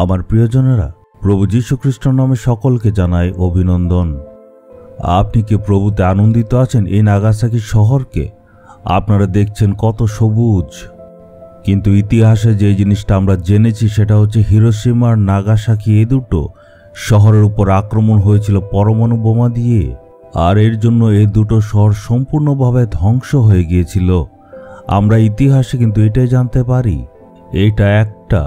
আমার প্রিয়জনেরা, প্রভু যীশু খ্রিস্টের নামে সকলকে জানাই অভিনন্দন। আপনি কি প্রভুতে আনন্দিত আছেন? এই নাগাসাকি শহরকে আপনারা দেখছেন কত সবুজ, কিন্তু ইতিহাসে যে জিনিসটা আমরা জেনেছি সেটা হচ্ছে হিরোশিমা আর নাগাসাকি এই দুটো শহরের উপর আক্রমণ হয়েছিল পরমাণু বোমা দিয়ে, আর এর জন্য এই দুটো শহর সম্পূর্ণভাবে ধ্বংস হয়ে গিয়েছিল। আমরা ইতিহাসে কিন্তু এটাই জানতে পারি, এটা একটা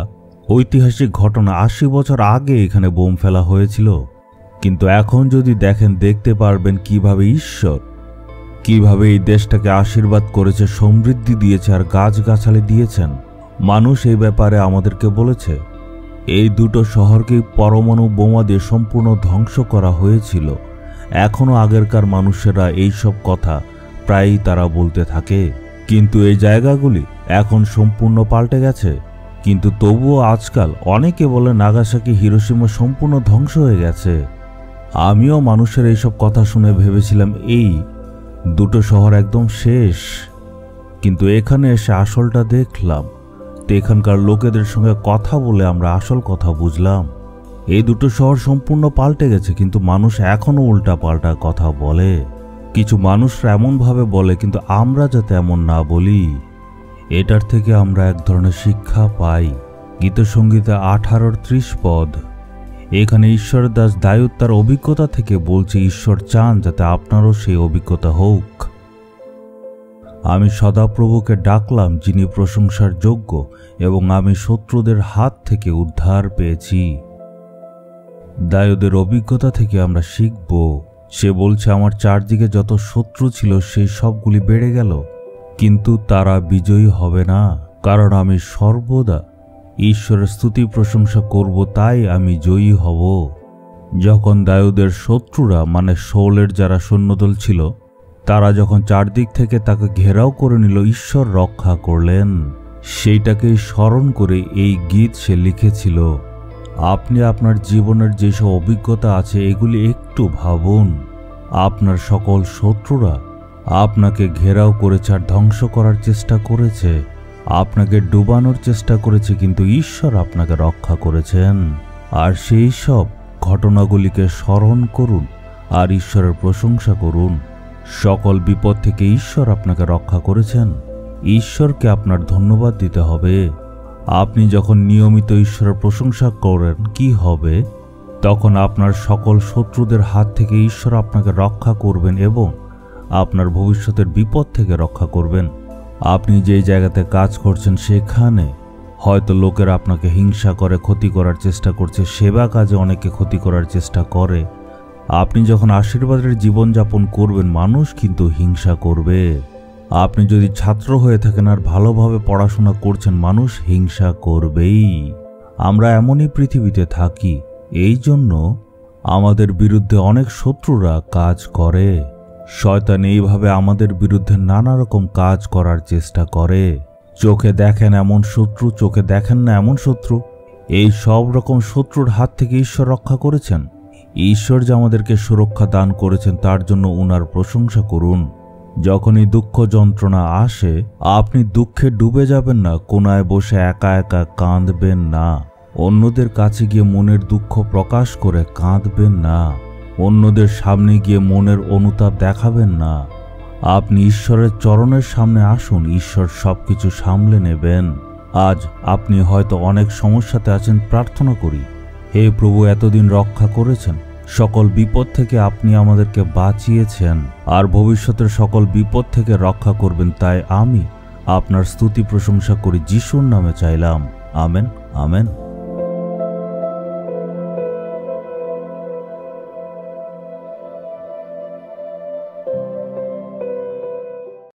ঐতিহাসিক ঘটনা। 80 বছর আগে এখানে বোম ফেলা হয়েছিল, কিন্তু এখন যদি দেখেন দেখতে পারবেন কিভাবে ঈশ্বর কিভাবে এই দেশটাকে আশীর্বাদ করেছে, সমৃদ্ধি দিয়েছে আর গাছগাছালি দিয়েছেন। মানুষ এই ব্যাপারে আমাদেরকে বলেছে এই দুটো শহরকে পরমাণু বোমা দিয়ে সম্পূর্ণ ধ্বংস করা হয়েছিল। এখনও আগেরকার মানুষেরা এই সব কথা প্রায়ই তারা বলতে থাকে, কিন্তু এই জায়গাগুলি এখন সম্পূর্ণ পাল্টে গেছে। কিন্তু তবুও আজকাল অনেকে বলে নাগাসাকি হিরোশিমা সম্পূর্ণ ধ্বংস হয়ে গেছে। আমিও মানুষের এইসব কথা শুনে ভেবেছিলাম এই দুটো শহর একদম শেষ, কিন্তু এখানে এসে আসলটা দেখলাম। তো এখানকার লোকেদের সঙ্গে কথা বলে আমরা আসল কথা বুঝলাম। এই দুটো শহর সম্পূর্ণ পাল্টে গেছে, কিন্তু মানুষ এখনো উল্টা পাল্টা কথা বলে। কিছু মানুষরা এমনভাবে বলে, কিন্তু আমরা যাতে এমন না বলি, এটার থেকে আমরা এক ধরনের শিক্ষা পাই। গীতসংগীতে 18:30 পদ। এখানে ঈশ্বরের দাস দায়ুদ তার অভিজ্ঞতা থেকে বলছে, ঈশ্বর চান যাতে আপনারও সেই অভিজ্ঞতা হোক। আমি সদাপ্রভুকে ডাকলাম যিনি প্রশংসার যোগ্য, এবং আমি শত্রুদের হাত থেকে উদ্ধার পেয়েছি। দায়ুদের অভিজ্ঞতা থেকে আমরা শিখব। সে বলছে, আমার চারদিকে যত শত্রু ছিল সেই সবগুলি বেড়ে গেল, কিন্তু তারা বিজয়ী হবে না, কারণ আমি সর্বদা ঈশ্বরের স্তুতি প্রশংসা করব, তাই আমি জয়ী হব। যখন দায়ুদের শত্রুরা মানে শৌলের যারা সৈন্যদল ছিল তারা যখন চারদিক থেকে তাকে ঘেরাও করে নিল, ঈশ্বর রক্ষা করলেন। সেইটাকেই স্মরণ করে এই গীত সে লিখেছিল। আপনি আপনার জীবনের যেসব অভিজ্ঞতা আছে এগুলি একটু ভাবুন। আপনার সকল শত্রুরা আপনাকে ঘেরাও করেছে আর ধ্বংস করার চেষ্টা করেছে, আপনাকে ডুবানোর চেষ্টা করেছে, কিন্তু ঈশ্বর আপনাকে রক্ষা করেছেন। আর সেই সব ঘটনাগুলিকে স্মরণ করুন আর ঈশ্বরের প্রশংসা করুন। সকল বিপদ থেকে ঈশ্বর আপনাকে রক্ষা করেছেন। ঈশ্বরকে আপনার ধন্যবাদ দিতে হবে। আপনি যখন নিয়মিত ঈশ্বরের প্রশংসা করেন কি হবে? তখন আপনার সকল শত্রুদের হাত থেকে ঈশ্বর আপনাকে রক্ষা করবেন এবং আপনার ভবিষ্যতের বিপদ থেকে রক্ষা করবেন। আপনি যেই জায়গাতে কাজ করছেন সেখানে হয়তো লোকেরা আপনাকে হিংসা করে, ক্ষতি করার চেষ্টা করছে, সেবা কাজে অনেকে ক্ষতি করার চেষ্টা করে। আপনি যখন আশীর্বাদের জীবনযাপন করবেন মানুষ কিন্তু হিংসা করবে। আপনি যদি ছাত্র হয়ে থাকেন আর ভালোভাবে পড়াশোনা করছেন মানুষ হিংসা করবেই। আমরা এমনই পৃথিবীতে থাকি, এই জন্য আমাদের বিরুদ্ধে অনেক শত্রুরা কাজ করে। শয়তান এইভাবে আমাদের বিরুদ্ধে নানা রকম কাজ করার চেষ্টা করে। চোখে দেখেন এমন শত্রু, চোখে দেখেন না এমন শত্রু, এই সব রকম শত্রুর হাত থেকে ঈশ্বর রক্ষা করেছেন। ঈশ্বর যে আমাদেরকে সুরক্ষা দান করেছেন তার জন্য উনার প্রশংসা করুন। যখনই দুঃখ যন্ত্রণা আসে আপনি দুঃখে ডুবে যাবেন না, কোনায় বসে একা একা কাঁদবেন না, অন্যদের কাছে গিয়ে মনের দুঃখ প্রকাশ করে কাঁদবেন না, অন্যদের সামনে গিয়ে মনের অনুতাপ দেখাবেন না। আপনি ঈশ্বরের চরণের সামনে আসুন, ঈশ্বর সবকিছু সামলে নেবেন। আজ আপনি হয়তো অনেক সমস্যাতে আছেন, প্রার্থনা করি, হে প্রভু এতদিন রক্ষা করেছেন, সকল বিপদ থেকে আপনি আমাদেরকে বাঁচিয়েছেন আর ভবিষ্যতের সকল বিপদ থেকে রক্ষা করবেন, তাই আমি আপনার স্তুতি প্রশংসা করি, যিশুর নামে চাইলাম। Amen, amen.